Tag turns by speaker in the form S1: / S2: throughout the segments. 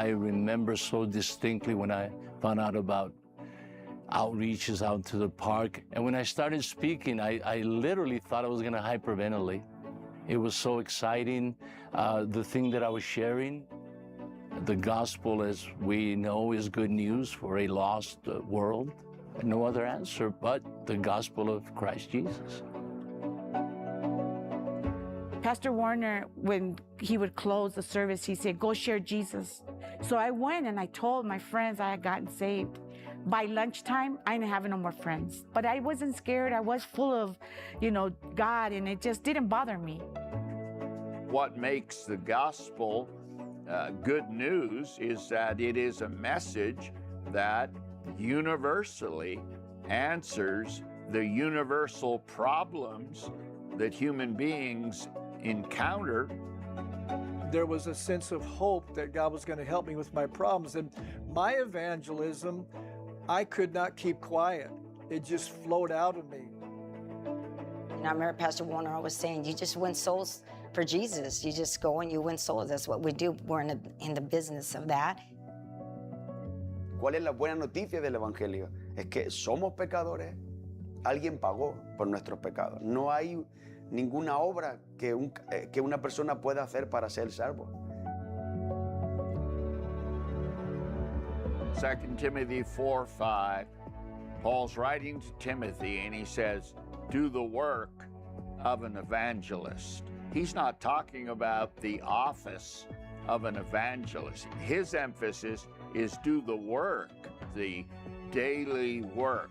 S1: I remember so distinctly when I found out about outreaches out to the park. And when I started speaking, I literally thought I was going to hyperventilate. It was so exciting. The thing that I was sharing, the gospel, as we know, is good news for a lost world. No other answer but the gospel of Christ Jesus.
S2: Pastor Warner, when he would close the service, he said, go share Jesus. So I went and I told my friends I had gotten saved. By lunchtime, I didn't have no more friends. But I wasn't scared. I was full of, God, and it just didn't bother me.
S3: What makes the gospel good news is that it is a message that universally answers the universal problems that human beings encounter.
S4: There was a sense of hope that God was going to help me with my problems. And my evangelism, I could not keep quiet. It just flowed out of me.
S5: And I remember Pastor Warner always saying, you just win souls for Jesus. You just go and you win souls. That's what we do. We're in the business of that.
S6: ¿Cuál es la buena noticia del Evangelio? Es que somos pecadores. Alguien pagó por nuestros pecados. No hay ninguna obra que una persona pueda hacer para ser salvo.
S3: 2 Timothy 4:5, Paul's writing to Timothy and he says, do the work of an evangelist. He's not talking about the office of an evangelist. His emphasis is do the work, the daily work,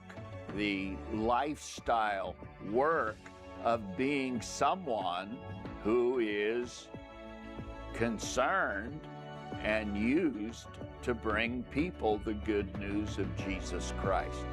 S3: the lifestyle work of being someone who is concerned and used to bring people the good news of Jesus Christ.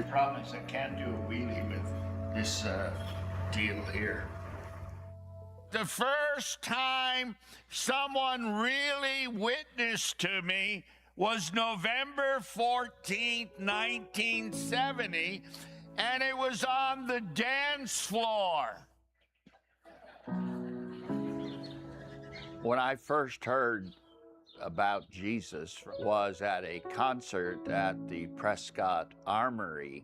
S3: Promise I can't do a wheelie with this deal here. The first time someone really witnessed to me was November 14th, 1970, and it was on the dance floor. When I first heard about Jesus was at a concert at the Prescott Armory.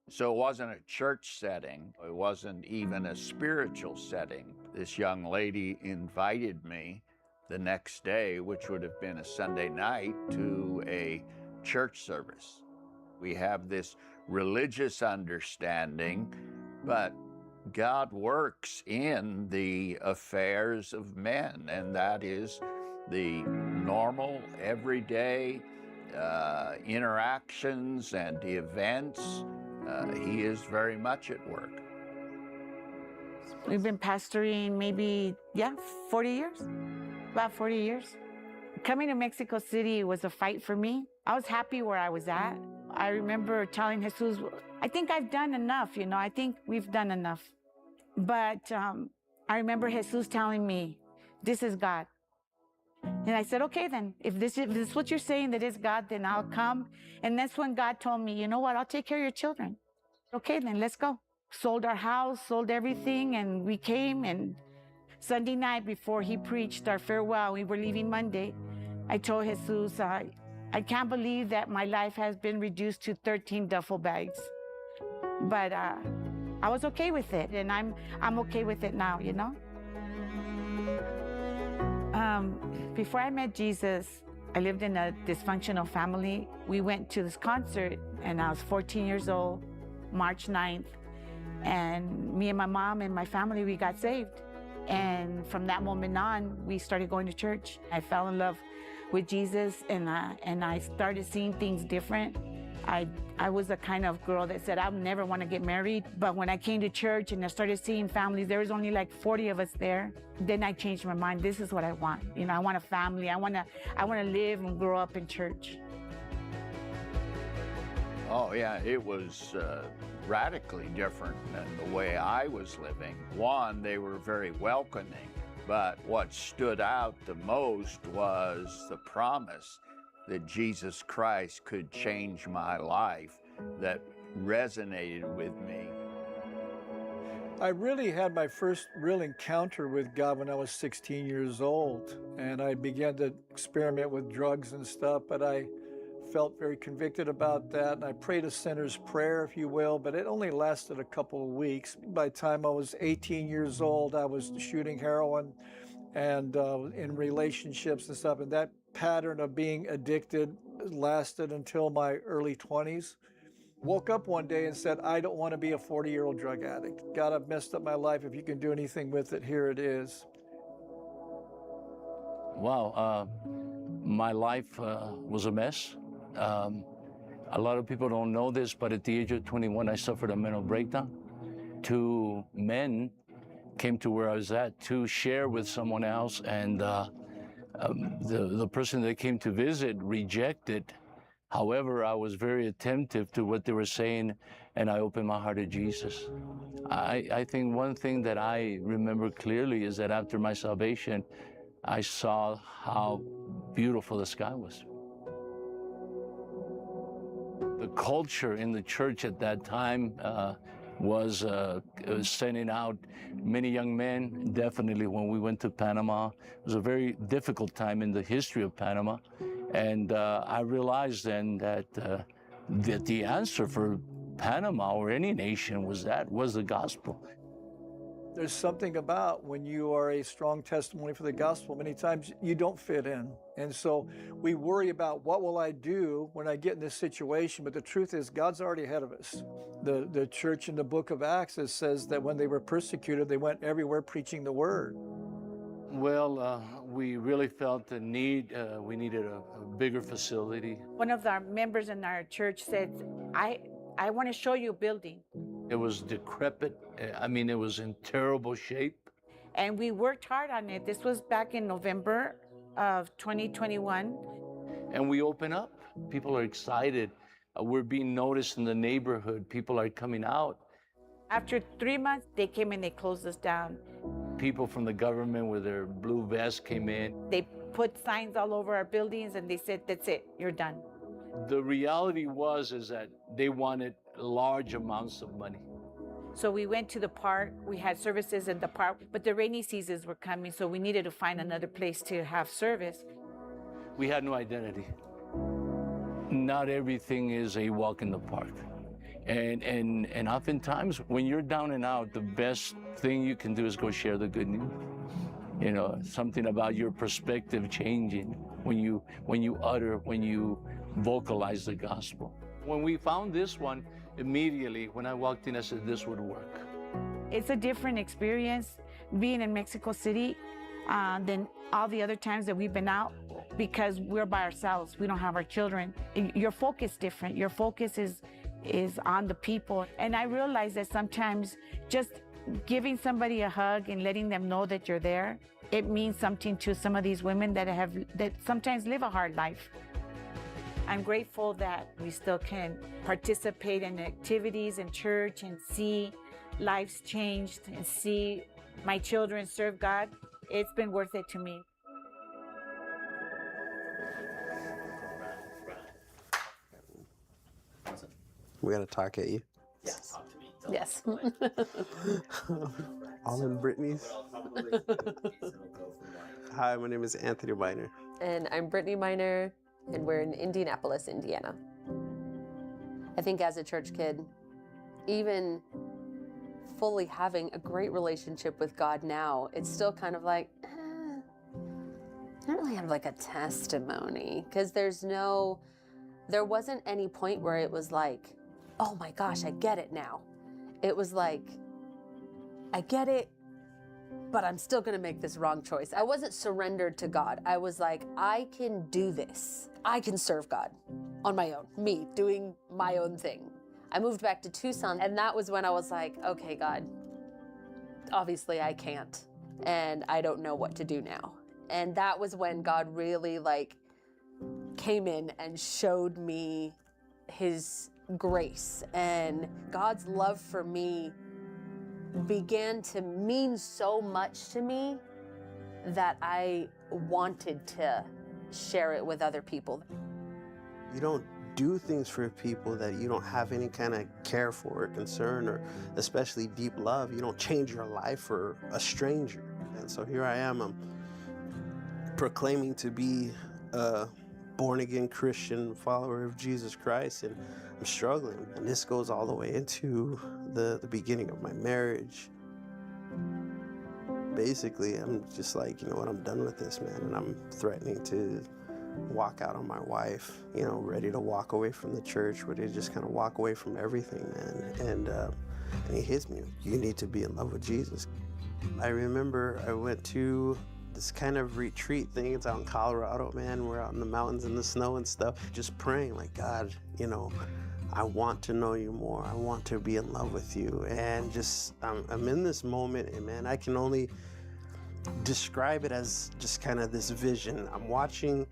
S3: So it wasn't a church setting. It wasn't even a spiritual setting. This young lady invited me the next day, which would have been a Sunday night, to a church service. We have this religious understanding, but God works in the affairs of men, and that is the normal, everyday interactions and events. He is very much at work.
S2: We've been pastoring maybe, 40 years, about 40 years. Coming to Mexico City was a fight for me. I was happy where I was at. I remember telling Jesus, I think I've done enough, I think we've done enough. But I remember Jesus telling me, this is God. And I said, okay, then, if this is what you're saying, that is God, then I'll come. And that's when God told me, you know what, I'll take care of your children. Okay, then let's go. Sold our house, sold everything, and we came. And Sunday night before he preached our farewell, we were leaving Monday, I told Jesus, I can't believe that my life has been reduced to 13 duffel bags. But I was okay with it, and I'm okay with it now, Before I met Jesus, I lived in a dysfunctional family. We went to this concert, and I was 14 years old, March 9th. And me and my mom and my family, we got saved. And from that moment on, we started going to church. I fell in love with Jesus, and I started seeing things different. I was the kind of girl that said, I'll never want to get married. But when I came to church and I started seeing families, there was only like 40 of us there. Then I changed my mind. This is what I want. You know, I want a family. I want to live and grow up in church.
S3: Oh, yeah, it was radically different than the way I was living. One, they were very welcoming, but what stood out the most was the promise that Jesus Christ could change my life that resonated with me.
S4: I really had my first real encounter with God when I was 16 years old, and I began to experiment with drugs and stuff, but I felt very convicted about that, and I prayed a sinner's prayer, if you will, but it only lasted a couple of weeks. By the time I was 18 years old, I was shooting heroin and in relationships and stuff, and that pattern of being addicted lasted until my early 20s. Woke up one day and said, I don't want to be a 40-year-old drug addict. God, I've messed up my life. If you can do anything with it, here it is.
S1: Wow, my life was a mess. A lot of people don't know this, but at the age of 21, I suffered a mental breakdown. 2 men came to where I was at to share with someone else, and the person that came to visit rejected. However, I was very attentive to what they were saying, and I opened my heart to Jesus. I think one thing that I remember clearly is that after my salvation, I saw how beautiful the sky was. The culture in the church at that time was sending out many young men. Definitely when we went to Panama, it was a very difficult time in the history of Panama. And I realized then that the answer for Panama or any nation was the gospel.
S4: There's something about when you are a strong testimony for the gospel, many times you don't fit in. And so we worry about what will I do when I get in this situation, but the truth is God's already ahead of us. The church in the book of Acts, it says that when they were persecuted, they went everywhere preaching the word.
S1: Well, we really felt the need, we needed a bigger facility.
S2: One of our members in our church said, I want to show you a building.
S1: It was decrepit. I mean, it was in terrible shape.
S2: And we worked hard on it. This was back in November of 2021.
S1: And we open up. People are excited. We're being noticed in the neighborhood. People are coming out.
S2: After 3 months, they came and they closed us down.
S1: People from the government with their blue vests came in.
S2: They put signs all over our buildings and they said, that's it, you're done.
S1: The reality is that they wanted large amounts of money.
S2: So we went to the park. We had services in the park, but the rainy seasons were coming, so we needed to find another place to have service.
S1: We had no identity. Not everything is a walk in the park. And oftentimes when you're down and out, the best thing you can do is go share the good news. You know, something about your perspective changing when you vocalize the gospel. When we found this one, immediately when I walked in, I said, this would work.
S2: It's a different experience being in Mexico City than all the other times that we've been out because we're by ourselves. We don't have our children. Your focus is different. Your focus is on the people. And I realize that sometimes just giving somebody a hug and letting them know that you're there, it means something to some of these women that sometimes live a hard life. I'm grateful that we still can participate in activities in church and see lives changed and see my children serve God. It's been worth it to me.
S7: We gotta talk at you.
S8: Yes. Yes.
S7: All in Brittany's. Hi, my name is Anthony Miner.
S8: And I'm Brittany Miner, and we're in Indianapolis, Indiana. I think as a church kid, even fully having a great relationship with God now, it's still kind of like, I don't really have like a testimony, because there wasn't any point where it was like, oh my gosh, I get it now. It was like, I get it, but I'm still gonna make this wrong choice. I wasn't surrendered to God. I was like, I can do this. I can serve God on my own, me doing my own thing. I moved back to Tucson, and that was when I was like, okay, God, obviously I can't, and I don't know what to do now. And that was when God really came in and showed me his grace, and God's love for me began to mean so much to me that I wanted to share it with other people.
S7: You don't do things for people that you don't have any kind of care for or concern or especially deep love. You don't change your life for a stranger. And so here I am, I'm proclaiming to be a born-again Christian follower of Jesus Christ, and I'm struggling. And this goes all the way into the beginning of my marriage. Basically, I'm just like, you know what, I'm done with this, man. And I'm threatening to walk out on my wife, you know, ready to walk away from the church, ready to just kind of walk away from everything, man. And he hits me, you need to be in love with Jesus. I remember I went to this kind of retreat thing. It's out in Colorado, man. We're out in the mountains in the snow and stuff, just praying like, God, you know, I want to know you more. I want to be in love with you. And just, I'm in this moment, and man, I can only describe it as just kind of this vision. I'm watching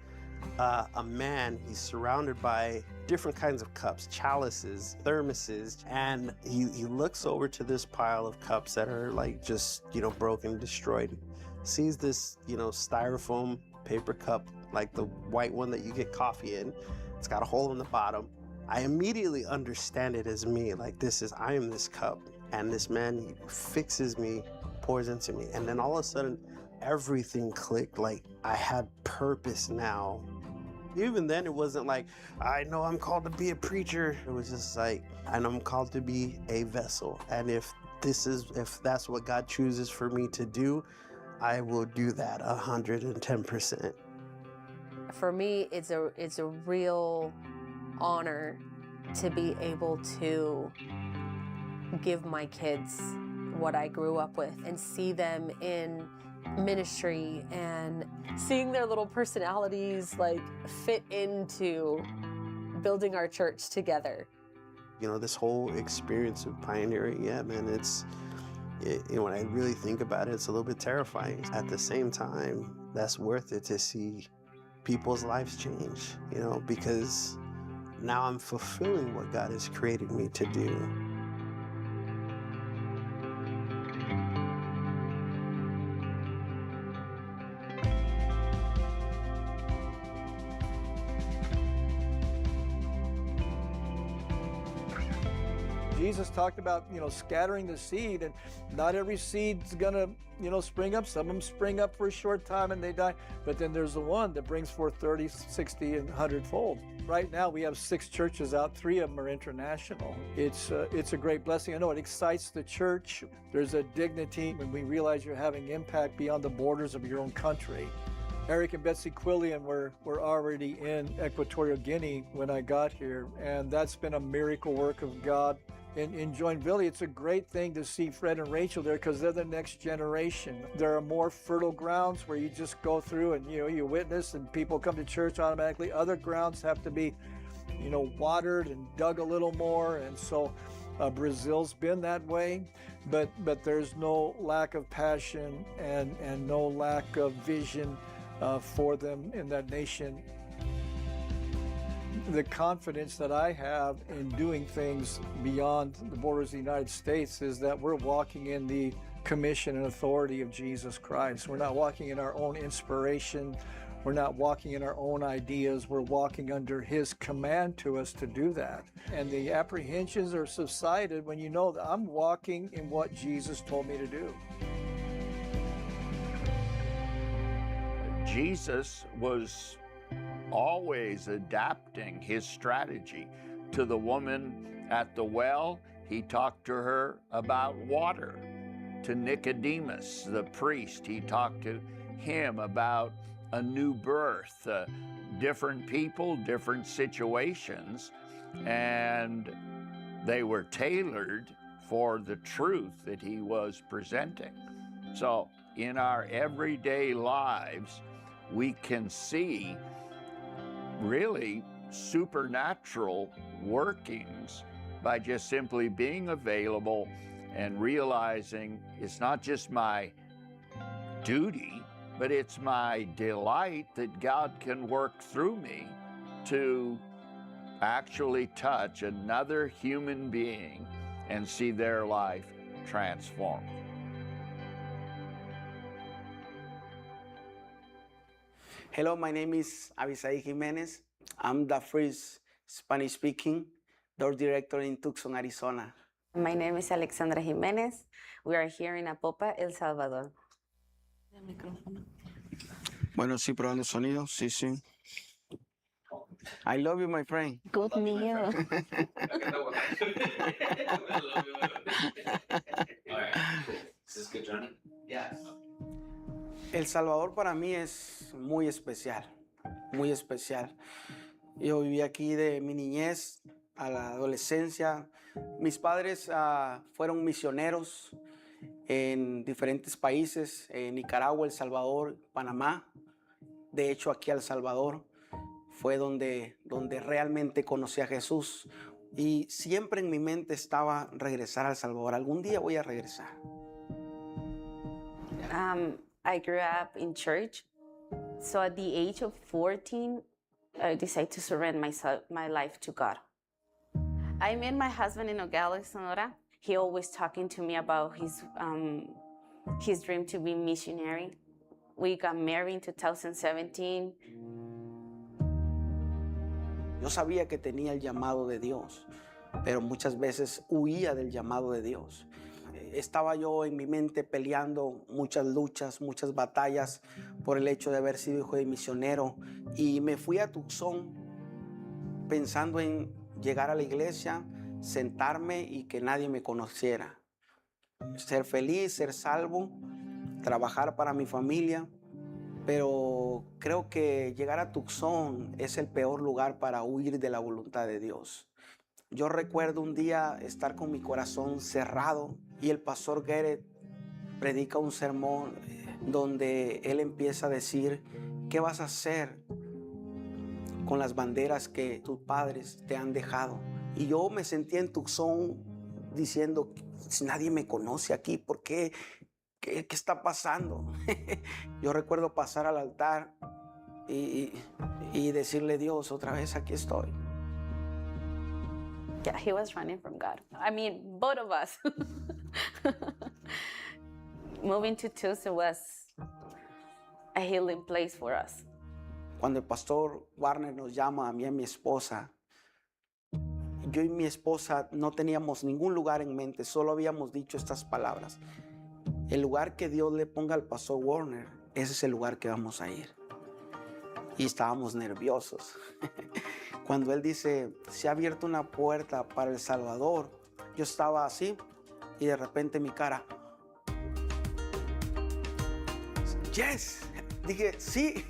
S7: a man, he's surrounded by different kinds of cups, chalices, thermoses, and he looks over to this pile of cups that are like just, you know, broken, destroyed. Sees this, you know, styrofoam paper cup, like the white one that you get coffee in. It's got a hole in the bottom. I immediately understand it as me, like I am this cup. And this man, he fixes me, pours into me. And then all of a sudden, everything clicked, like I had purpose now. Even then, it wasn't like, I know I'm called to be a preacher. It was just like, and I'm called to be a vessel. And if that's what God chooses for me to do, I will do that 110%.
S8: For me, it's a real honor to be able to give my kids what I grew up with and see them in ministry and seeing their little personalities fit into building our church together.
S7: You know, this whole experience of pioneering, yeah, man, you know, when I really think about it, it's a little bit terrifying. At the same time, that's worth it to see people's lives change, you know, because now I'm fulfilling what God has created me to do.
S4: Jesus talked about, you know, scattering the seed, and not every seed's gonna, you know, spring up. Some of them spring up for a short time and they die, but then there's the one that brings forth 30, 60, and 100-fold. Right now we have 6 churches out, 3 of them are international. It's a great blessing. I know it excites the church. There's a dignity when we realize you're having impact beyond the borders of your own country. Eric and Betsy Quillian were already in Equatorial Guinea when I got here, and that's been a miracle work of God. In Joinville, it's a great thing to see Fred and Rachel there because they're the next generation. There are more fertile grounds where you just go through and, you know, you witness and people come to church automatically. Other grounds have to be, you know, watered and dug a little more. And so Brazil's been that way, but there's no lack of passion and no lack of vision for them in that nation. The confidence that I have in doing things beyond the borders of the United States is that we're walking in the commission and authority of Jesus Christ. We're not walking in our own inspiration. We're not walking in our own ideas. We're walking under His command to us to do that. And the apprehensions are subsided when you know that I'm walking in what Jesus told me to do.
S3: Jesus was always adapting his strategy. To the woman at the well, he talked to her about water. To Nicodemus, the priest, he talked to him about a new birth. Different people, different situations, and they were tailored for the truth that he was presenting. So in our everyday lives, we can see really supernatural workings by just simply being available and realizing it's not just my duty, but it's my delight that God can work through me to actually touch another human being and see their life transformed.
S6: Hello, my name is Avisai Jimenez. I'm the first Spanish-speaking door director in Tucson, Arizona.
S9: My name is Alexandra Jimenez. We are here in Apopa, El Salvador.
S6: Bueno, sí, probando sonido. Sí, sí. I love you, my friend.
S9: Good news.
S10: All right. Is this good, Johnny? Yes.
S6: El Salvador para mí es muy especial, muy especial. Yo viví aquí de mi niñez a la adolescencia. Mis padres fueron misioneros en diferentes países, en Nicaragua, El Salvador, Panamá. De hecho, aquí a El Salvador fue donde realmente conocí a Jesús. Y siempre en mi mente estaba regresar a El Salvador. Algún día voy a regresar.
S9: I grew up in church. So at the age of 14, I decided to surrender my life to God. I met my husband in Nogales, Sonora. He always talking to me about his dream to be missionary. We got married in 2017.
S6: Yo sabía que tenía el llamado de Dios, pero muchas veces huía del llamado de Dios. Estaba yo en mi mente peleando muchas luchas, muchas batallas por el hecho de haber sido hijo de misionero. Y me fui a Tucson pensando en llegar a la iglesia, sentarme y que nadie me conociera. Ser feliz, ser salvo, trabajar para mi familia. Pero creo que llegar a Tucson es el peor lugar para huir de la voluntad de Dios. Yo recuerdo un día estar con mi corazón cerrado y el pastor Garrett predica un sermón donde él empieza a decir, ¿qué vas a hacer con las banderas que tus padres te han dejado? Y yo me sentí en Tucson diciendo, nadie me conoce aquí, ¿por qué? ¿Qué está pasando? Yo recuerdo pasar al altar y decirle, Dios, otra vez aquí estoy.
S9: Yeah, he was running from God. I mean, both of us. Moving to Tucson was a healing place for us.
S6: Cuando el pastor Warner nos llama a mí y a mi esposa, yo y mi esposa no teníamos ningún lugar en mente, solo habíamos dicho estas palabras. El lugar que Dios le ponga al pastor Warner, ese es el lugar que vamos a ir. Y estábamos nerviosos. Cuando él dice, se ha abierto una puerta para El Salvador, yo estaba así y de repente mi cara, yes, dije, sí.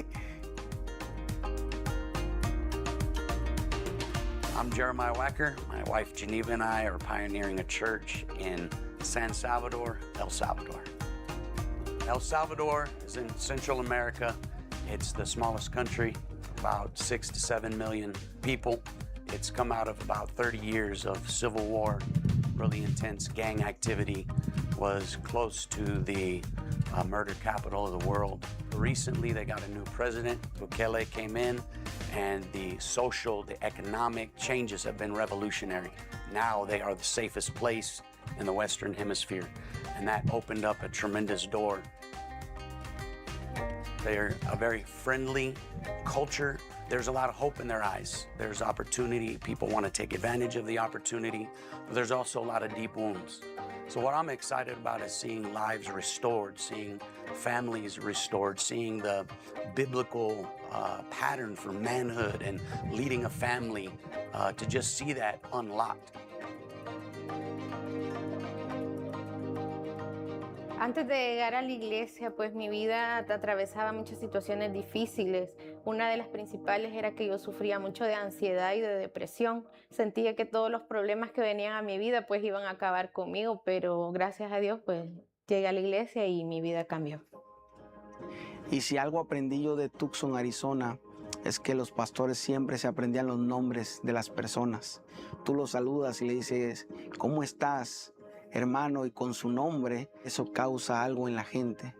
S11: I'm Jeremiah Wacker. My wife Geneva and I are pioneering a church in San Salvador, El Salvador. El Salvador is in Central America. It's the smallest country, about 6 to 7 million people. It's come out of about 30 years of civil war, really intense gang activity, was close to the murder capital of the world. Recently, they got a new president. Bukele came in, and the social, the economic changes have been revolutionary. Now they are the safest place in the Western Hemisphere, and that opened up a tremendous door. They're a very friendly culture. There's a lot of hope in their eyes. There's opportunity. People want to take advantage of the opportunity, but there's also a lot of deep wounds. So what I'm excited about is seeing lives restored, seeing families restored, seeing the biblical pattern for manhood and leading a family, to just see that unlocked.
S12: Antes de llegar a la iglesia, pues mi vida atravesaba muchas situaciones difíciles. Una de las principales era que yo sufría mucho de ansiedad y de depresión. Sentía que todos los problemas que venían a mi vida pues iban a acabar conmigo, pero gracias a Dios pues llegué a la iglesia y mi vida cambió.
S7: Y si algo aprendí yo de Tucson, Arizona, es que los pastores siempre se aprendían los nombres de las personas. Tú los saludas y le dices, ¿cómo estás, hermano? Y con su nombre, eso causa algo en la gente.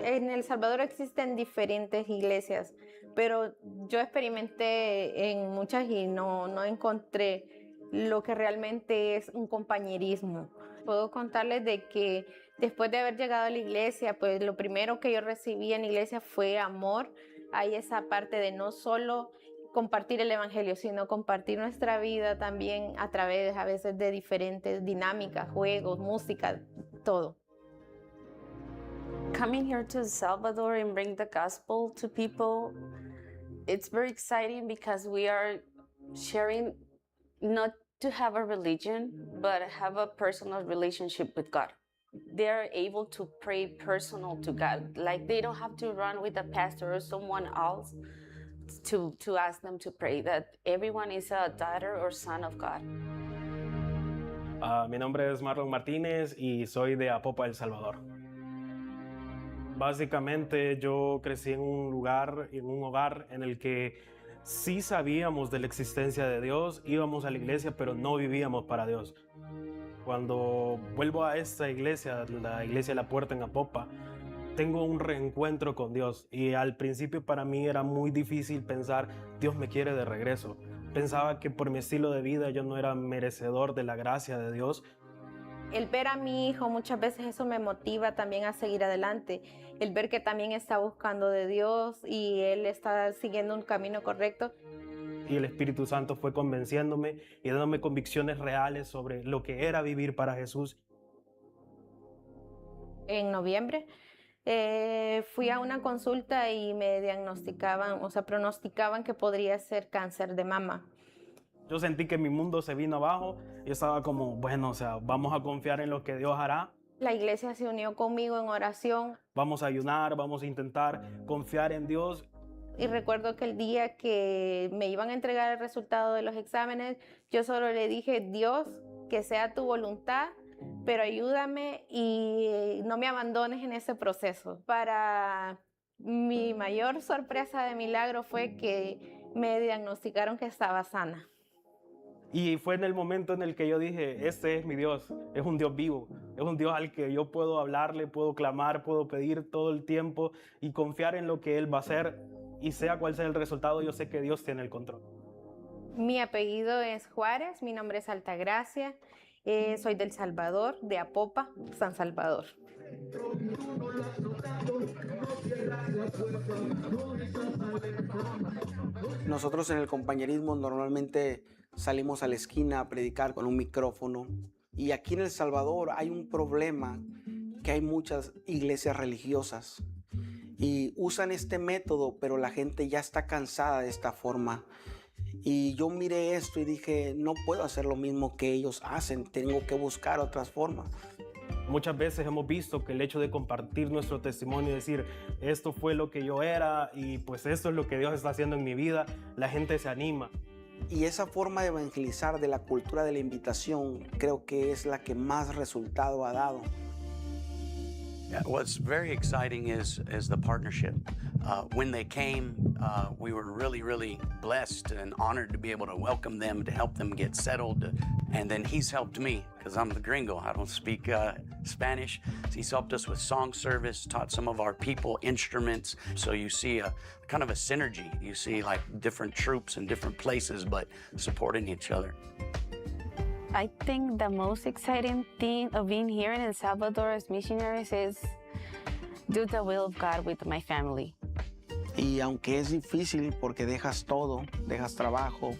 S12: En El Salvador existen diferentes iglesias, pero yo experimenté en muchas y no encontré lo que realmente es un compañerismo. Puedo contarles de que después de haber llegado a la iglesia, pues lo primero que yo recibí en la iglesia fue amor. Hay esa parte de no solo compartir el evangelio, sino compartir nuestra vida también a través a veces de diferentes dinámicas, juegos, música, todo.
S9: Coming here to El Salvador and bring the gospel to people, it's very exciting because we are sharing not to have a religion, but have a personal relationship with God. They're able to pray personal to God. Like they don't have to run with a pastor or someone else to ask them to pray, that everyone is a daughter or son of God.
S13: Mi nombre es Marlon Martínez y soy de Apopa, El Salvador. Básicamente yo crecí en un hogar en el que sí sabíamos de la existencia de Dios, íbamos a la iglesia, pero no vivíamos para Dios. Cuando vuelvo a esta iglesia, la iglesia de La Puerta en Apopa, tengo un reencuentro con Dios y al principio para mí era muy difícil pensar, Dios me quiere de regreso. Pensaba que por mi estilo de vida yo no era merecedor de la gracia de Dios.
S12: El ver a mi hijo muchas veces eso me motiva también a seguir adelante. El ver que también está buscando de Dios y él está siguiendo un camino correcto.
S13: Y el Espíritu Santo fue convenciéndome y dándome convicciones reales sobre lo que era vivir para Jesús.
S12: En noviembre fui a una consulta y me diagnosticaban, pronosticaban que podría ser cáncer de mama.
S13: Yo sentí que mi mundo se vino abajo y estaba como, bueno, vamos a confiar en lo que Dios hará.
S12: La iglesia se unió conmigo en oración.
S13: Vamos a ayunar, vamos a intentar confiar en Dios.
S12: Y recuerdo que el día que me iban a entregar el resultado de los exámenes, yo solo le dije, Dios, que sea tu voluntad, pero ayúdame y no me abandones en ese proceso. Para mi mayor sorpresa de milagro fue que me diagnosticaron que estaba sana.
S13: Y fue en el momento en el que yo dije, este es mi Dios, es un Dios vivo, es un Dios al que yo puedo hablarle, puedo clamar, puedo pedir todo el tiempo y confiar en lo que Él va a hacer y sea cual sea el resultado, yo sé que Dios tiene el control.
S12: Mi apellido es Juárez, mi nombre es Altagracia, soy del Salvador, de Apopa, San Salvador.
S7: Nosotros en el compañerismo normalmente salimos a la esquina a predicar con un micrófono. Y aquí en El Salvador hay un problema, que hay muchas iglesias religiosas y usan este método, pero la gente ya está cansada de esta forma. Y yo miré esto y dije, no puedo hacer lo mismo que ellos hacen, tengo que buscar otras formas.
S13: Muchas veces hemos visto que el hecho de compartir nuestro testimonio y decir, esto fue lo que yo era y pues esto es lo que Dios está haciendo en mi vida, la gente se anima.
S7: Y esa forma de evangelizar de la cultura de la invitación creo que es la que más resultado ha dado.
S11: Yeah, what's very exciting is the partnership. When they came, we were really blessed and honored to be able to welcome them, to help them get settled. And then he's helped me, because I'm the gringo. I don't speak Spanish. So he's helped us with song service, taught some of our people instruments. So you see a kind of a synergy. You see like different troops in different places, but supporting each other.
S9: I think the most exciting thing of being here in El Salvador as missionaries is do the will of God with my family.
S7: Y aunque es difícil porque dejas todo, dejas trabajo,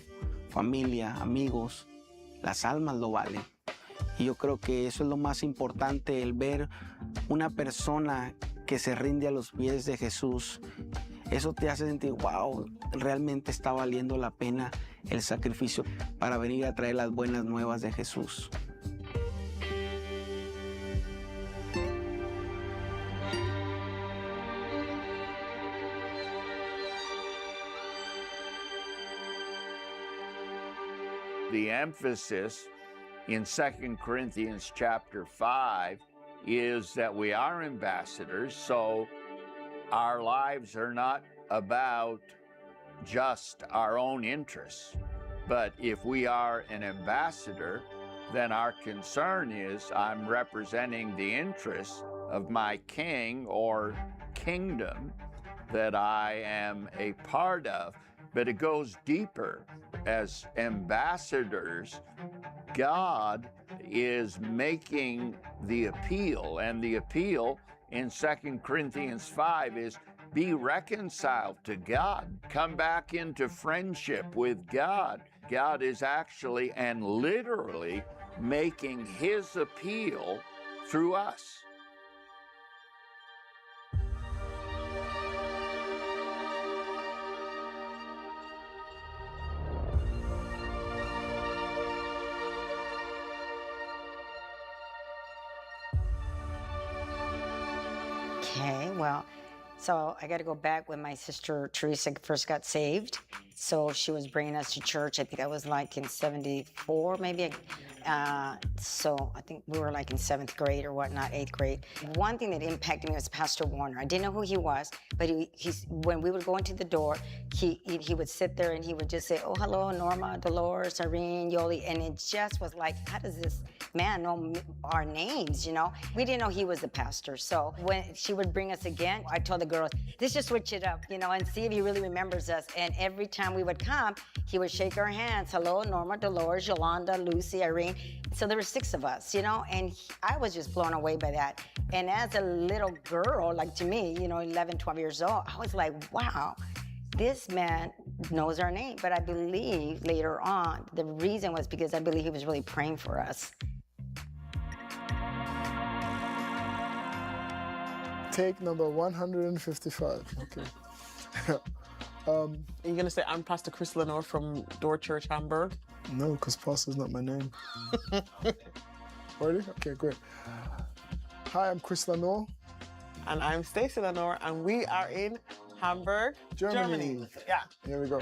S7: familia, amigos, las almas lo valen. Y yo creo que eso es lo más importante, el ver una persona que se rinde a los pies de Jesús. Eso te hace sentir, wow, realmente está valiendo la pena el sacrificio para venir a traer las buenas nuevas de Jesús.
S3: The emphasis in 2 Corinthians chapter 5 is that we are ambassadors, so Our lives are not about just our own interests, but if we are an ambassador, then our concern is I'm representing the interests of my king or kingdom that I am a part of. But it goes deeper. As ambassadors, God is making the appeal, and the appeal in 2 Corinthians 5 is be reconciled to God. Come back into friendship with God. God is actually and literally making his appeal through us.
S5: Okay, well, so I got to go back when my sister Teresa first got saved. So she was bringing us to church. I think I was like in 74, maybe. So I think we were like in 7th grade or whatnot, 8th grade. One thing that impacted me was Pastor Warner. I didn't know who he was, but he's when we would go into the door, he would sit there and he would just say, "Oh, hello, Norma, Dolores, Irene, Yoli," and it just was like, how does this man know our names? You know, we didn't know he was the pastor. So when she would bring us again, I told the girls, let's just switch it up, you know, and see if he really remembers us. And every time we would come, he would shake our hands. "Hello, Norma, Dolores, Yolanda, Lucy, Irene." So there were 6 of us, you know, and I was just blown away by that. And as a little girl, like to me, you know, 11, 12 years old, I was like, wow, this man knows our name. But I believe later on, the reason was because I believe he was really praying for us.
S14: Take number 155, okay.
S15: Are you gonna say, "I'm Pastor Chris Lenore from Door Church, Hamburg"?
S14: No, because pastor's not my name. Ready? Okay, great. Hi, I'm Chris Lenore.
S15: And I'm Stacy Lenore, and we are in Hamburg, Germany. Yeah.
S14: Here we go.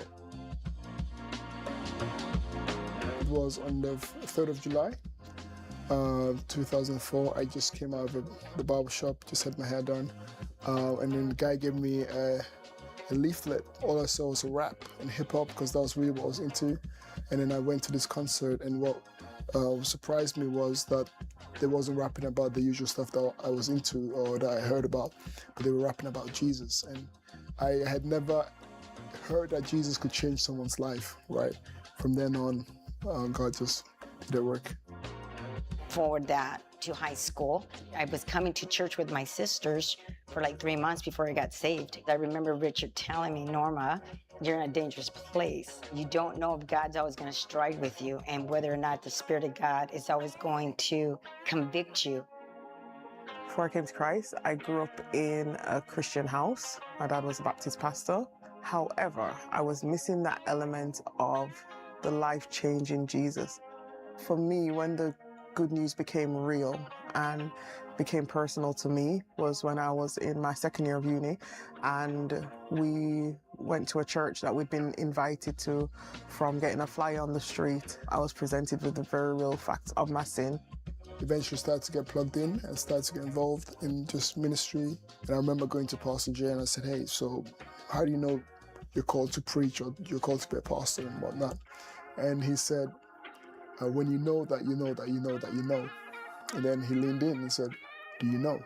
S14: It was on the 3rd of July, 2004. I just came out of the barber shop, just had my hair done. And then the guy gave me a leaflet. All I saw was a rap and hip hop because that was really what I was into. And then I went to this concert, and what surprised me was that they wasn't rapping about the usual stuff that I was into or that I heard about, but they were rapping about Jesus. And I had never heard that Jesus could change someone's life, right? From then on, God just did the work.
S5: Forward that to high school, I was coming to church with my sisters for like 3 months before I got saved. I remember Richard telling me, "Norma, you're in a dangerous place. You don't know if God's always going to strike with you and whether or not the Spirit of God is always going to convict you."
S15: Before I came to Christ, I grew up in a Christian house. My dad was a Baptist pastor. However, I was missing that element of the life-changing Jesus. For me, when the good news became real and became personal to me was when I was in my 2nd year of uni, and we went to a church that we'd been invited to. From getting a flyer on the street, I was presented with the very real fact of my sin.
S14: Eventually started to get plugged in and started to get involved in just ministry. And I remember going to Pastor Jay and I said, "Hey, so how do you know you're called to preach or you're called to be a pastor and whatnot?" And he said, "When you know that you know that you know that you know." And then he leaned in and said, "Do you know?"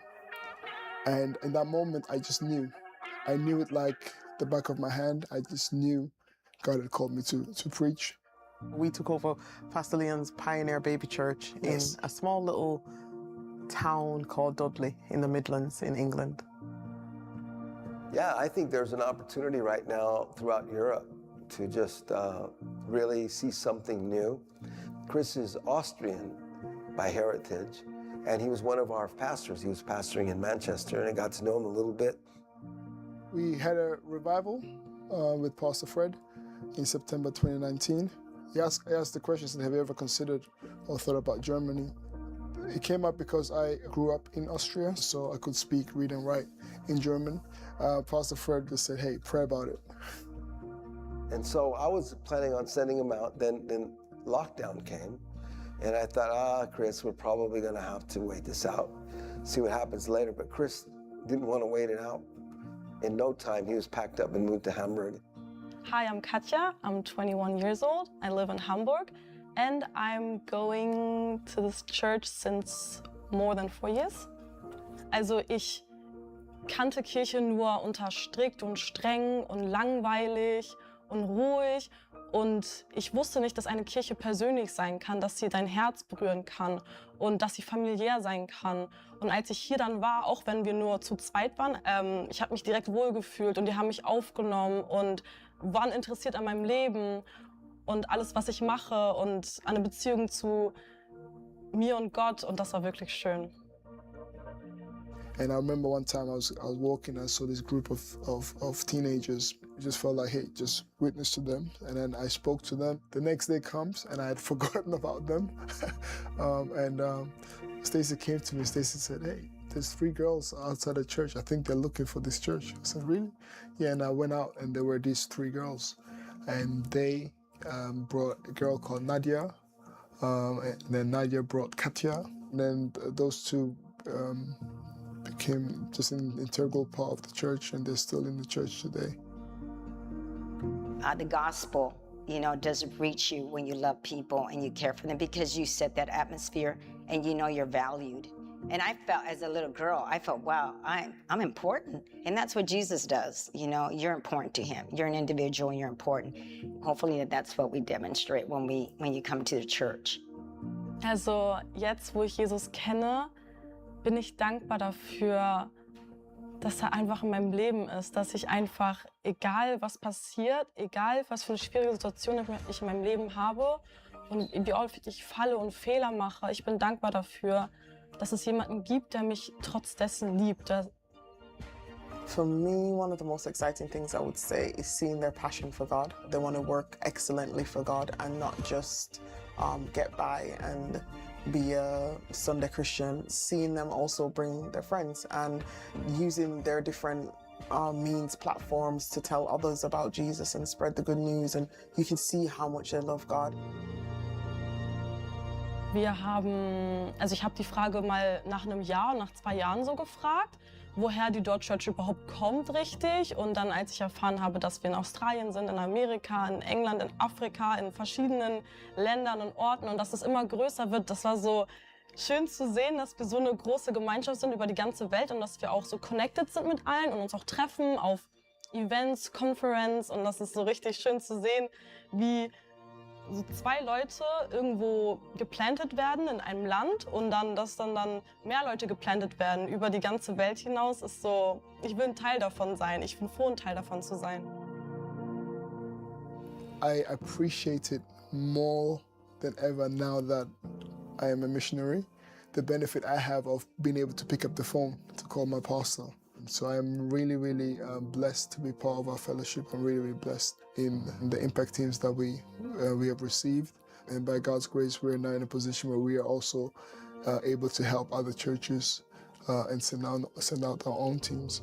S14: And in that moment, I just knew. I knew it like the back of my hand. I just knew God had called me to preach.
S15: We took over Pastor Leon's Pioneer Baby Church in a small little town called Dudley in the Midlands in England.
S16: Yeah, I think there's an opportunity right now throughout Europe to just really see something new. Chris is Austrian by heritage, and he was one of our pastors. He was pastoring in Manchester, and I got to know him a little bit.
S14: We had a revival with Pastor Fred in September 2019. I asked the question, said, "Have you ever considered or thought about Germany?" It came up because I grew up in Austria, so I could speak, read, and write in German. Pastor Fred just said, "Hey, pray about it."
S16: And so I was planning on sending him out. Then lockdown came, and I thought, Chris, we're probably going to have to wait this out, see what happens later. But Chris didn't want to wait it out. In no time, he was packed up and moved to Hamburg.
S17: Hi, I'm Katja. I'm 21 years old. I live in Hamburg. And I'm going to this church since more than 4 years. Also ich kannte Kirche nur unter strikt und streng und langweilig und ruhig. Und ich wusste nicht, dass eine Kirche persönlich sein kann, dass sie dein Herz berühren kann und dass sie familiär sein kann. Und als ich hier dann war, auch wenn wir nur zu zweit waren, ich habe mich direkt wohlgefühlt und die haben mich aufgenommen und waren interessiert an meinem Leben und alles, was ich mache und eine Beziehung zu mir und Gott. Und das war wirklich schön.
S14: And I remember one time I was walking, I saw this group of teenagers. I just felt like, hey, just witness to them. And then I spoke to them. The next day comes and I had forgotten about them. Stacy came to me, Stacy said, hey, there's 3 girls outside the church. I think they're looking for this church. I said, really? Yeah, and I went out and there were these 3 girls. And they brought a girl called Nadia. And then Nadia brought Katja. And then those 2 became just an integral part of the church, and they're still in the church today.
S5: The gospel, doesn't reach you when you love people and you care for them because you set that atmosphere and you know you're valued. And I felt as a little girl, wow, I'm important. And that's what Jesus does. You're important to him. You're an individual and you're important. Hopefully that's what we demonstrate when you come to the church.
S17: Also jetzt, wo ich Jesus kenne, bin ich dankbar dafür, dass er einfach in meinem Leben ist, dass ich einfach, egal was passiert, egal was für eine schwierige Situation ich in meinem Leben habe und wie häufig ich falle und Fehler mache, ich bin dankbar dafür, dass es jemanden gibt, der mich trotz dessen liebt.
S15: For me, one of the most exciting things I would say is seeing their passion for God. They want to work excellently for God and not just get by and be a Sunday Christian, seeing them also bring their friends and using their different means, platforms to tell others about Jesus and spread the good news, and you can see how much they love God.
S17: Ich habe die Frage mal nach einem Jahr, nach 2 Jahren so gefragt, woher die Dort Church überhaupt kommt richtig. Und dann, als ich erfahren habe, dass wir in Australien sind, in Amerika, in England, in Afrika, in verschiedenen Ländern und Orten und dass es immer größer wird, das war so schön zu sehen, dass wir so eine große Gemeinschaft sind über die ganze Welt und dass wir auch so connected sind mit allen und uns auch treffen auf Events, Conference. Und das ist so richtig schön zu sehen, wie so 2 Leute irgendwo geplantet werden in einem Land und dass dann mehr Leute geplantet werden über die ganze Welt hinaus, ist so, ich will ein Teil davon sein. Ich bin froh, ein Teil davon zu sein.
S14: I appreciate it more than ever now that I am a missionary. The benefit I have of being able to pick up the phone to call my pastor. So I'm really, really blessed to be part of our fellowship. I'm really, really blessed in the impact teams that we have received. And by God's grace, we're now in a position where we are also able to help other churches and send out our own teams.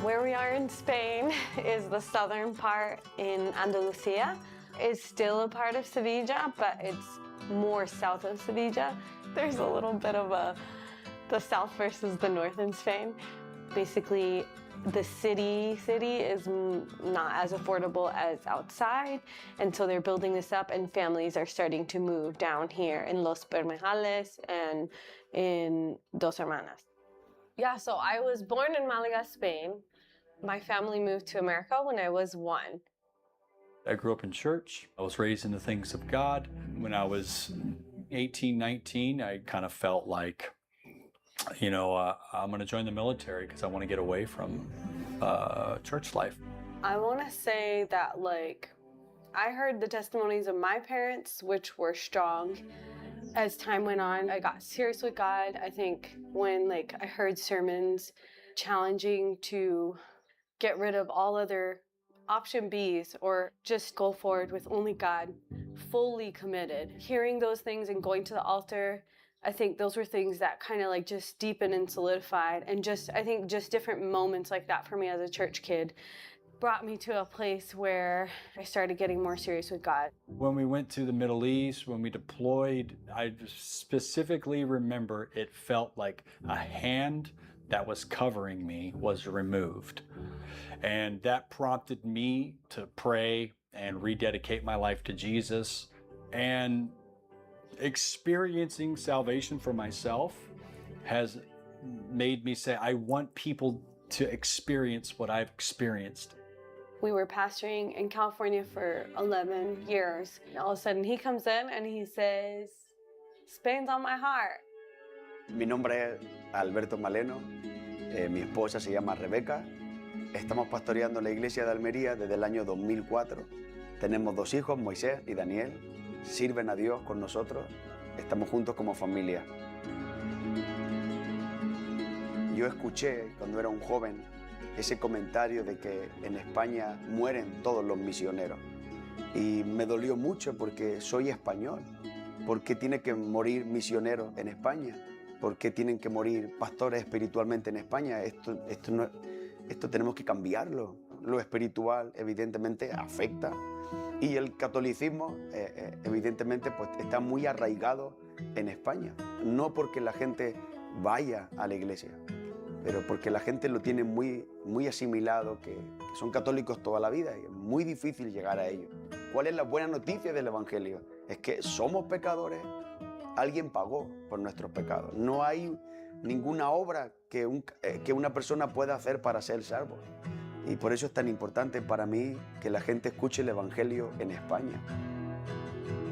S8: Where we are in Spain is the southern part in Andalusia. It's still a part of Sevilla, but it's more south of Sevilla. There's a little bit of the south versus the north in Spain. Basically, the city is not as affordable as outside, and so they're building this up, and families are starting to move down here in Los Bermejales and in Dos Hermanas. Yeah, so I was born in Malaga, Spain. My family moved to America when I was 1.
S18: I grew up in church. I was raised in the things of God. When I was 18, 19, I kind of felt like, I'm going to join the military because I want to get away from church life.
S8: I want to say that, I heard the testimonies of my parents, which were strong. As time went on, I got serious with God. I think when, I heard sermons challenging to get rid of all other option Bs or just go forward with only God, fully committed. Hearing those things and going to the altar,
S19: I think those were things that kind of like just deepened and solidified, and I think just different moments like that for me as a church kid brought me to a place where I started getting more serious with God.
S18: When we went to the Middle East, when we deployed, I specifically remember it felt like a hand that was covering me was removed. And that prompted me to pray and rededicate my life to Jesus. And experiencing salvation for myself has made me say, I want people to experience what I've experienced.
S19: We were pastoring in California for 11 years. And all of a sudden he comes in and he says, Spain's on my heart.
S6: Mi nombre es Alberto Maleno, mi esposa se llama Rebeca. Estamos pastoreando la iglesia de Almería desde el año 2004. Tenemos 2 hijos, Moisés y Daniel. Sirven a Dios con nosotros. Estamos juntos como familia. Yo escuché cuando era un joven ese comentario de que en España mueren todos los misioneros. Y me dolió mucho porque soy español. ¿Por qué tiene que morir misioneros en España? ¿Por qué tienen que morir pastores espiritualmente en España? Esto tenemos que cambiarlo. Lo espiritual evidentemente afecta. Y el catolicismo evidentemente pues, está muy arraigado en España. No porque la gente vaya a la iglesia, pero porque la gente lo tiene muy asimilado, que son católicos toda la vida y es muy difícil llegar a ellos. ¿Cuál es la buena noticia del Evangelio? Es que somos pecadores, alguien pagó por nuestros pecados. No hay ninguna obra que una persona pueda hacer para ser salvo. Y por eso es tan importante para mí que la gente escuche el Evangelio en España.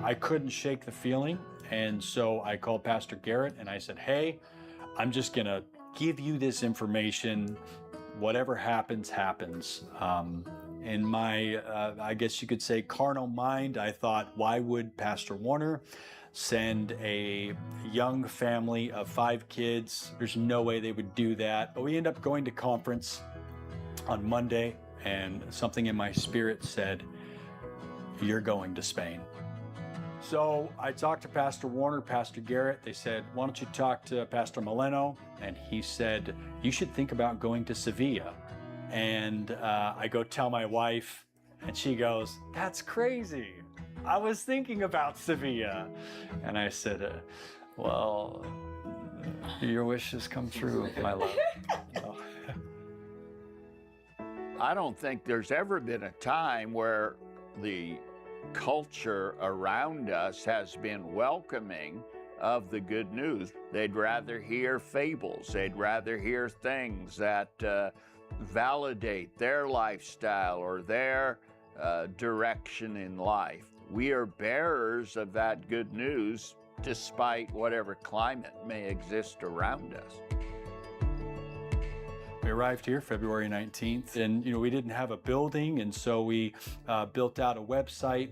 S18: I couldn't shake the feeling, and so I called Pastor Garrett and I said, hey, I'm just gonna give you this information. Whatever happens, happens. In my, I guess you could say, carnal mind, I thought, why would Pastor Warner send a young family of 5 kids? There's no way they would do that. But we ended up going to conference on Monday, and something in my spirit said, you're going to Spain. So I talked to Pastor Warner, Pastor Garrett. They said, why don't you talk to Pastor Maleno? And he said, you should think about going to Sevilla. And I go tell my wife, and she goes, that's crazy. I was thinking about Sevilla. And I said, well, your wishes come true, my love.
S3: I don't think there's ever been a time where the culture around us has been welcoming of the good news. They'd rather hear fables. They'd rather hear things that validate their lifestyle or their direction in life. We are bearers of that good news despite whatever climate may exist around us.
S18: We arrived here February 19th, and we didn't have a building, and so we built out a website.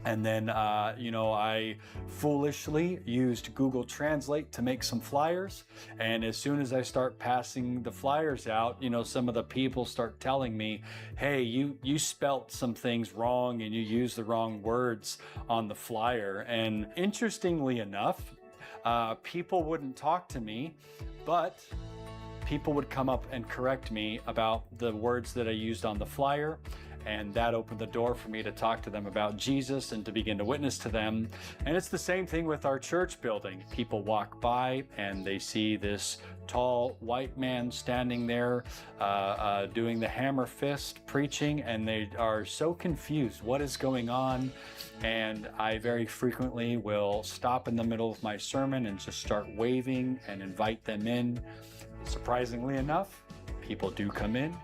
S18: And then, I foolishly used Google Translate to make some flyers. And as soon as I start passing the flyers out, some of the people start telling me, hey, you spelt some things wrong and you used the wrong words on the flyer. And interestingly enough, people wouldn't talk to me, but people would come up and correct me about the words that I used on the flyer. And that opened the door for me to talk to them about Jesus and to begin to witness to them. And it's the same thing with our church building. People walk by and they see this tall white man standing there doing the hammer fist preaching, and they are so confused. What is going on? And I very frequently will stop in the middle of my sermon and just start waving and invite them in. Surprisingly enough, people do come in.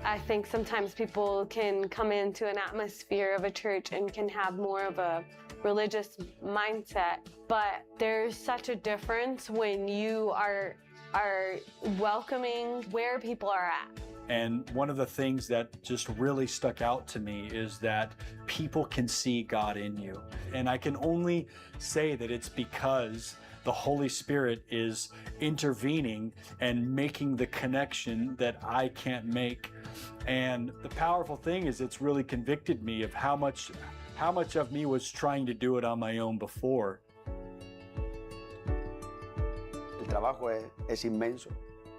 S19: I think sometimes people can come into an atmosphere of a church and can have more of a religious mindset, but there's such a difference when you are welcoming where people are at.
S18: And one of the things that just really stuck out to me is that people can see God in you. And I can only say that it's because the Holy Spirit is intervening and making the connection that I can't make. And the powerful thing is it's really convicted me of how much of me was trying to do it on my own before.
S6: trabajo es inmenso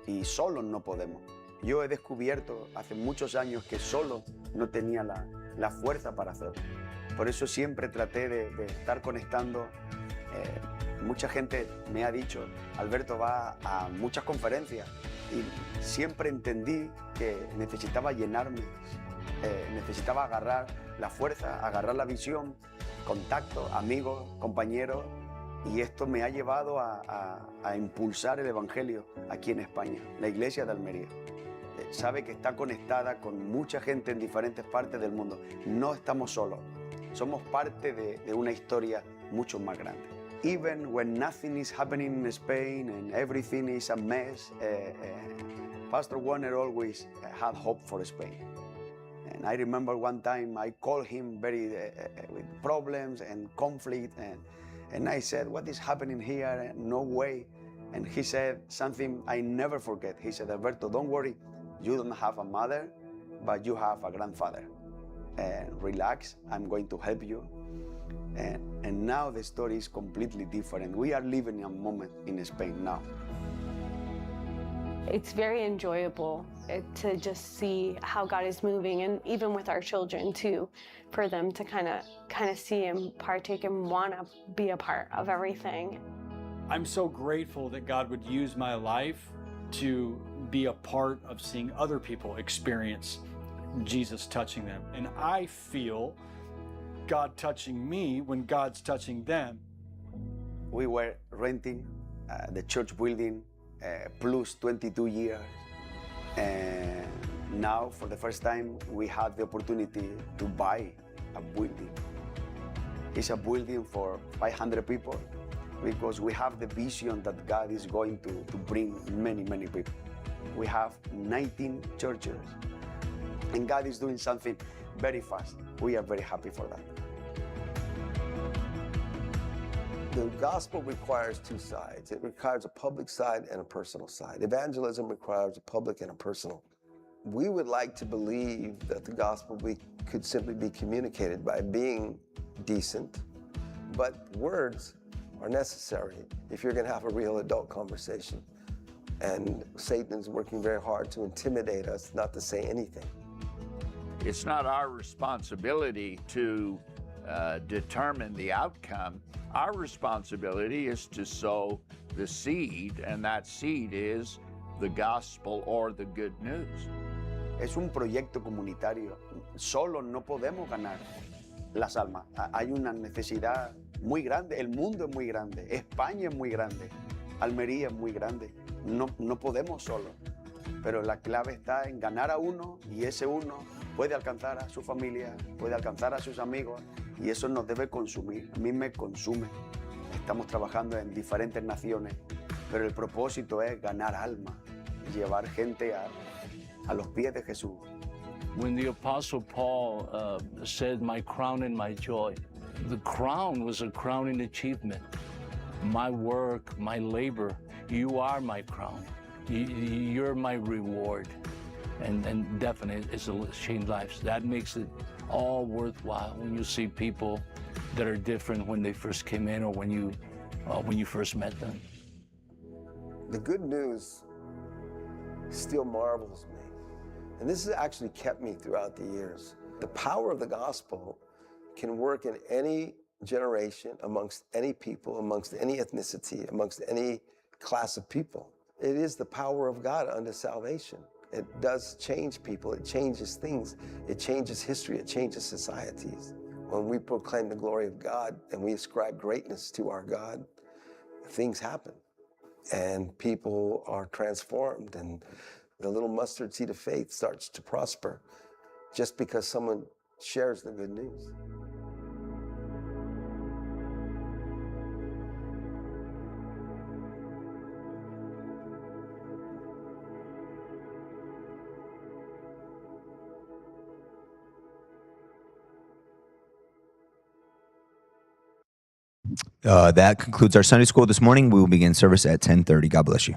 S6: y solos no podemos. Yo he descubierto hace muchos años que solo no tenía la fuerza para hacerlo. Por eso siempre traté de estar conectando. Mucha gente me ha dicho, Alberto va a muchas conferencias, y siempre entendí que necesitaba llenarme, necesitaba agarrar la fuerza, agarrar la visión, contacto, amigos, compañeros, y esto me ha llevado a impulsar el Evangelio aquí en España, la iglesia de Almería. Sabe que está conectada con mucha gente en diferentes partes del mundo. No estamos solos, somos parte de una historia mucho más grande. Even when nothing is happening in Spain and everything is a mess, Pastor Warner always had hope for Spain. And I remember one time I called him very with problems and conflict, and I said, what is happening here? No way. And he said something I never forget. He said, Alberto, don't worry. You don't have a mother, but you have a grandfather. And relax, I'm going to help you. And now the story is completely different. We are living a moment in Spain now.
S19: It's very enjoyable to just see how God is moving, and even with our children too, for them to kind of see and partake and want to be a part of everything.
S18: I'm so grateful that God would use my life to be a part of seeing other people experience Jesus touching them. And I feel God touching me when God's touching them.
S6: We were renting the church building plus 22 years. And now, for the first time, we had the opportunity to buy a building. It's a building for 500 people because we have the vision that God is going to bring many, many people. We have 19 churches, and God is doing something very fast. We are very happy for that.
S16: The gospel requires two sides. It requires a public side and a personal side. Evangelism requires a public and a personal. We would like to believe that the gospel could simply be communicated by being decent, but words are necessary if you're going to have a real adult conversation. And Satan is working very hard to intimidate us not to say anything.
S3: It's not our responsibility to determine the outcome. Our responsibility is to sow the seed, and that seed is the gospel or the good news.
S6: Es un proyecto comunitario. Solo no podemos ganar las almas. Hay una necesidad muy grande. El mundo es muy grande. España es muy grande. Almería es muy grande. No podemos solo. Pero la clave está en ganar a uno, y ese uno puede alcanzar a su familia, puede alcanzar a sus amigos, y eso nos debe consumir. A mí me consume. Estamos trabajando en diferentes naciones, pero el propósito es ganar alma, llevar gente a los pies de Jesús.
S1: When the Apostle Paul said, my crown and my joy, the crown was a crowning achievement. My work, my labor, you are my crown. You're my reward. And definitely, it's a changed lives. That makes it all worthwhile when you see people that are different when they first came in or when you first met them.
S16: The good news still marvels me. And this has actually kept me throughout the years. The power of the gospel can work in any generation, amongst any people, amongst any ethnicity, amongst any class of people. It is the power of God unto salvation. It does change people, it changes things, it changes history, it changes societies. When we proclaim the glory of God and we ascribe greatness to our God, things happen. And people are transformed, and the little mustard seed of faith starts to prosper just because someone shares the good news.
S20: That concludes our Sunday school this morning. We will begin service at 10:30. God bless you.